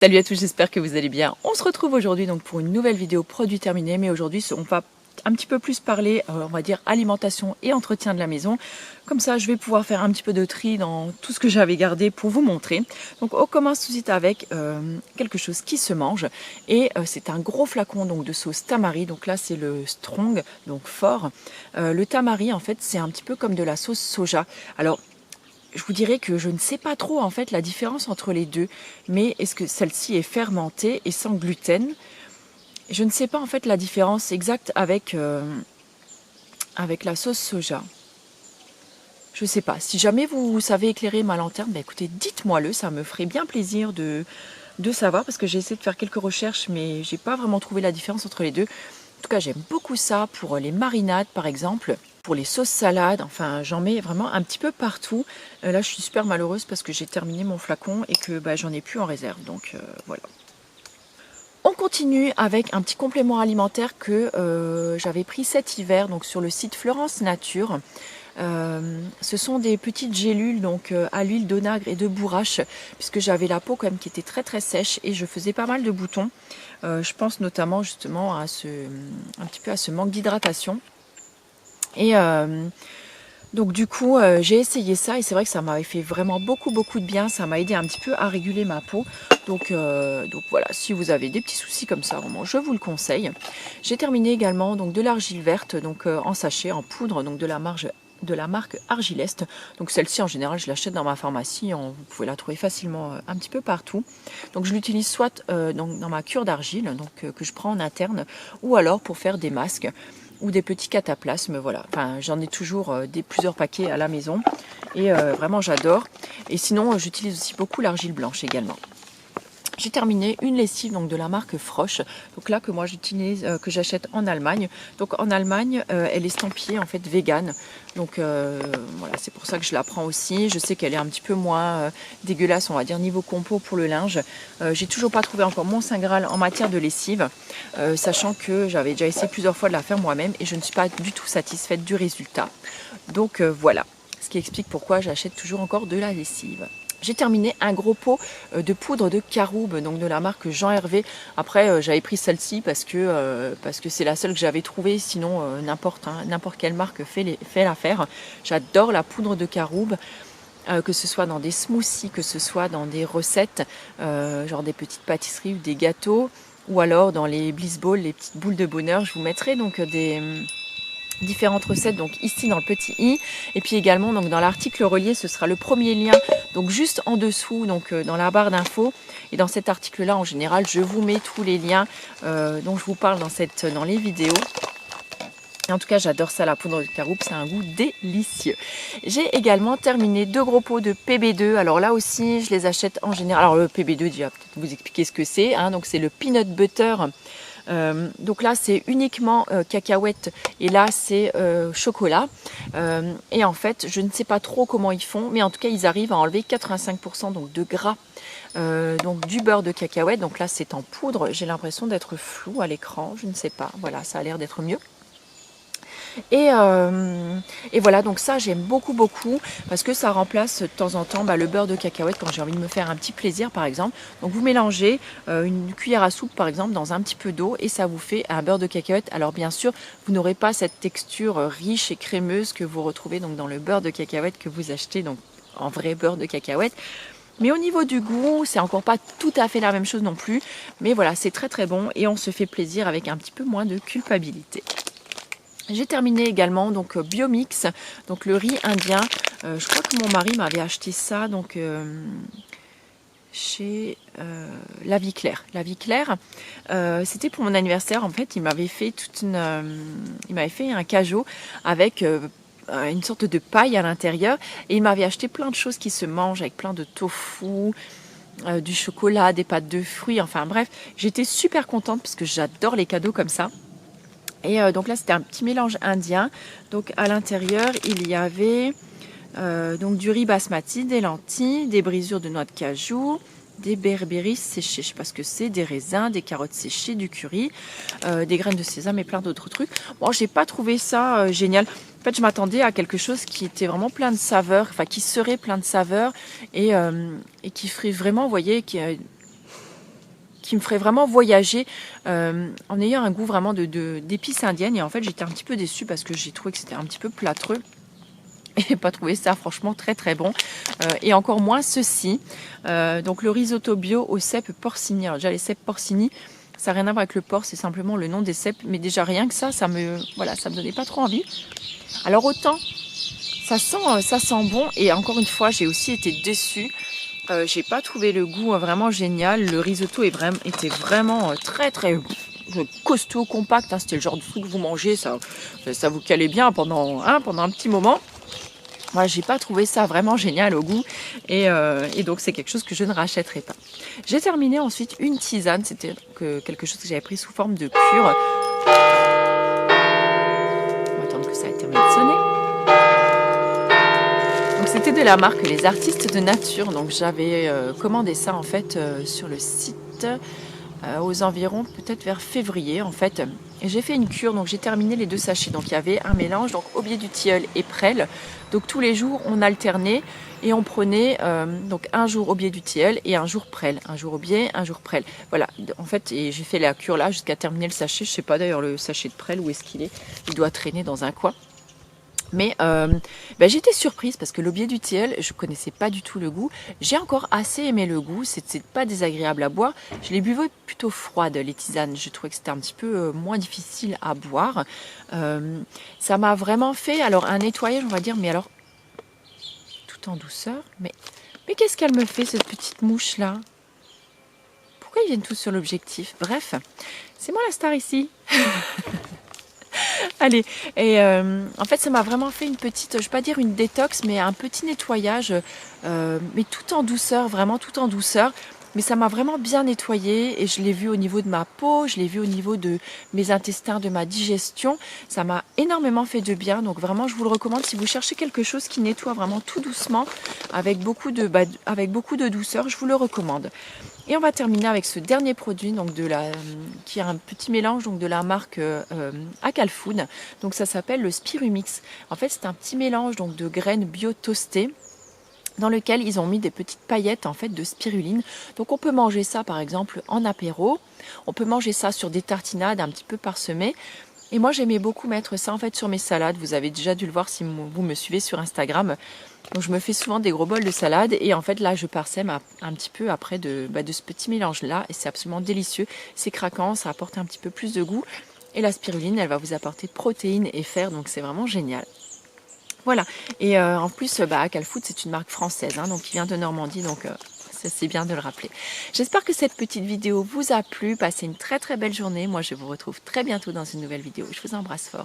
Salut à tous, j'espère que vous allez bien. On se retrouve aujourd'hui donc pour une nouvelle vidéo produit terminé, mais aujourd'hui on va un petit peu plus parler, on va dire alimentation et entretien de la maison. Comme ça, je vais pouvoir faire un petit peu de tri dans tout ce que j'avais gardé pour vous montrer. Donc on commence tout de suite avec quelque chose qui se mange et c'est un gros flacon donc de sauce tamari. Donc là c'est le strong, donc fort. Le tamari en fait c'est un petit peu comme de la sauce soja. Alors je vous dirais que je ne sais pas trop en fait la différence entre les deux, mais est-ce que celle-ci est fermentée et sans gluten? Je ne sais pas en fait la différence exacte avec, avec la sauce soja. Je ne sais pas. Si jamais vous savez éclairer ma lanterne, bah écoutez, dites-moi-le, ça me ferait bien plaisir de savoir parce que j'ai essayé de faire quelques recherches, mais j'ai pas vraiment trouvé la différence entre les deux. En tout cas, j'aime beaucoup ça pour les marinades par exemple. Pour les sauces salades, enfin j'en mets vraiment un petit peu partout. Là je suis super malheureuse parce que j'ai terminé mon flacon et que bah, j'en ai plus en réserve, donc voilà. On continue avec un petit complément alimentaire que j'avais pris cet hiver donc sur le site Florence Nature. Ce sont des petites gélules donc à l'huile d'onagre et de bourrache puisque j'avais la peau quand même qui était très très sèche et je faisais pas mal de boutons. Je pense notamment justement à un petit peu à ce manque d'hydratation. Et donc du coup j'ai essayé ça et c'est vrai que ça m'avait fait vraiment beaucoup de bien, ça m'a aidé un petit peu à réguler ma peau. Donc voilà, si vous avez des petits soucis comme ça, vraiment je vous le conseille. J'ai terminé également donc de l'argile verte donc en sachet, en poudre, donc de la marque Argileste. Donc celle-ci en général je l'achète dans ma pharmacie, vous pouvez la trouver facilement un petit peu partout. Donc je l'utilise soit donc dans ma cure d'argile donc que je prends en interne ou alors pour faire des masques ou des petits cataplasmes, voilà. Enfin, j'en ai toujours plusieurs paquets à la maison et vraiment j'adore. Et sinon, j'utilise aussi beaucoup l'argile blanche également. J'ai terminé une lessive donc de la marque Frosch, donc là que moi j'utilise, que j'achète en Allemagne. Donc en Allemagne, elle est estampillée en fait vegan. Donc voilà, c'est pour ça que je la prends aussi. Je sais qu'elle est un petit peu moins dégueulasse, on va dire niveau compo pour le linge. J'ai toujours pas trouvé encore mon saint graal en matière de lessive, sachant que j'avais déjà essayé plusieurs fois de la faire moi-même et je ne suis pas du tout satisfaite du résultat. Donc voilà, ce qui explique pourquoi j'achète toujours encore de la lessive. J'ai terminé un gros pot de poudre de caroube, donc de la marque Jean Hervé. Après, j'avais pris celle-ci parce que c'est la seule que j'avais trouvée. Sinon, n'importe quelle marque fait l'affaire. J'adore la poudre de caroube, que ce soit dans des smoothies, que ce soit dans des recettes, genre des petites pâtisseries ou des gâteaux, ou alors dans les bliss balls, les petites boules de bonheur. Je vous mettrai donc des différentes recettes donc ici dans le petit i et puis également donc dans l'article relié ce sera le premier lien donc juste en dessous donc dans la barre d'infos et dans cet article là en général je vous mets tous les liens dont je vous parle dans les vidéos. Et en tout cas j'adore ça, la poudre de caroube, c'est un goût délicieux. J'ai également terminé 2 gros pots de PB2. Alors là aussi je les achète en général. Alors le PB2, déjà peut-être vous expliquer ce que c'est, hein. Donc c'est le peanut butter. Donc là c'est uniquement cacahuètes et là c'est chocolat et en fait je ne sais pas trop comment ils font, mais en tout cas ils arrivent à enlever 85% donc de gras donc du beurre de cacahuète. Donc là c'est en poudre, j'ai l'impression d'être flou à l'écran, je ne sais pas, voilà, ça a l'air d'être mieux. Et voilà, donc ça j'aime beaucoup parce que ça remplace de temps en temps le beurre de cacahuète quand j'ai envie de me faire un petit plaisir par exemple. Donc vous mélangez une cuillère à soupe par exemple dans un petit peu d'eau et ça vous fait un beurre de cacahuète. Alors bien sûr vous n'aurez pas cette texture riche et crémeuse que vous retrouvez donc dans le beurre de cacahuète que vous achetez donc en vrai beurre de cacahuète. Mais au niveau du goût, c'est encore pas tout à fait la même chose non plus. Mais voilà, c'est très bon et on se fait plaisir avec un petit peu moins de culpabilité. J'ai terminé également donc Biomix, donc le riz indien. Je crois que mon mari m'avait acheté ça donc chez La Vie Claire. La Vie Claire, c'était pour mon anniversaire en fait. Il m'avait fait il m'avait fait un cajot avec une sorte de paille à l'intérieur et il m'avait acheté plein de choses qui se mangent avec plein de tofu. Du chocolat, des pâtes de fruits, enfin bref, j'étais super contente parce que j'adore les cadeaux comme ça. Et donc là c'était un petit mélange indien. Donc à l'intérieur il y avait donc du riz basmati, des lentilles, des brisures de noix de cajou, des berbéris séchés, je sais pas ce que c'est, des raisins, des carottes séchées, du curry, des graines de sésame et plein d'autres trucs. Bon, j'ai pas trouvé ça génial. En fait je m'attendais à quelque chose qui était vraiment plein de saveurs, enfin qui serait plein de saveurs et qui ferait vraiment, vous voyez, qui me ferait vraiment voyager en ayant un goût vraiment d'épices indiennes. Et en fait, j'étais un petit peu déçue parce que j'ai trouvé que c'était un petit peu plâtreux. Et j'ai pas trouvé ça franchement très très bon. Et encore moins ceci. Donc le risotto bio aux cèpes porcini. Alors déjà les cèpes porcini, ça n'a rien à voir avec le porc, c'est simplement le nom des cèpes. Mais déjà rien que ça me donnait pas trop envie. Alors autant ça sent bon. Et encore une fois, j'ai aussi été déçue. J'ai pas trouvé le goût vraiment génial. Le risotto était vraiment très très costaud, compact. C'était le genre de truc que vous mangez, ça vous calait bien pendant un petit moment. Moi, j'ai pas trouvé ça vraiment génial au goût et donc c'est quelque chose que je ne rachèterai pas. J'ai terminé ensuite une tisane, c'était quelque chose que j'avais pris sous forme de cure. On va attendre que ça ait terminé de sonner. Donc c'était de la marque Les Artistes de Nature, donc j'avais commandé ça en fait sur le site aux environs peut-être vers février en fait. Et j'ai fait une cure, donc j'ai terminé les 2 sachets. Donc il y avait un mélange, donc aubier du tilleul et prêle. Donc tous les jours on alternait et on prenait donc un jour aubier du tilleul et un jour prêle. Un jour aubier, un jour prêle. Voilà, en fait, et j'ai fait la cure là jusqu'à terminer le sachet. Je sais pas d'ailleurs le sachet de prêle, où est-ce qu'il est. Il doit traîner dans un coin. Mais j'étais surprise parce que l'aubier du tilleul, je connaissais pas du tout le goût. J'ai encore assez aimé le goût, c'est pas désagréable à boire. Je les buvais plutôt froides, les tisanes. Je trouvais que c'était un petit peu moins difficile à boire. Ça m'a vraiment fait alors un nettoyage, on va dire, mais alors tout en douceur. Mais qu'est-ce qu'elle me fait cette petite mouche là? Pourquoi ils viennent tous sur l'objectif? Bref, c'est moi la star ici. Allez, et en fait ça m'a vraiment fait une petite, je ne vais pas dire une détox, mais un petit nettoyage, mais tout en douceur, vraiment tout en douceur. Mais ça m'a vraiment bien nettoyé et je l'ai vu au niveau de ma peau, je l'ai vu au niveau de mes intestins, de ma digestion. Ça m'a énormément fait de bien, donc vraiment je vous le recommande si vous cherchez quelque chose qui nettoie vraiment tout doucement, avec beaucoup de douceur, je vous le recommande. Et on va terminer avec ce dernier produit donc qui est un petit mélange donc de la marque Acal Food. Donc ça s'appelle le Spirumix. En fait c'est un petit mélange donc de graines bio toastées, dans lequel ils ont mis des petites paillettes en fait de spiruline. Donc on peut manger ça par exemple en apéro, on peut manger ça sur des tartinades un petit peu parsemées. Et moi j'aimais beaucoup mettre ça en fait sur mes salades. Vous avez déjà dû le voir si vous me suivez sur Instagram. Donc je me fais souvent des gros bols de salade et en fait là je parsème un petit peu après de ce petit mélange là et c'est absolument délicieux. C'est craquant, ça apporte un petit peu plus de goût et la spiruline elle va vous apporter protéines et fer, donc c'est vraiment génial. Voilà, et en plus, Acal Food, c'est une marque française, hein, donc qui vient de Normandie, donc c'est bien de le rappeler. J'espère que cette petite vidéo vous a plu. Passez une très très belle journée. Moi, je vous retrouve très bientôt dans une nouvelle vidéo. Je vous embrasse fort.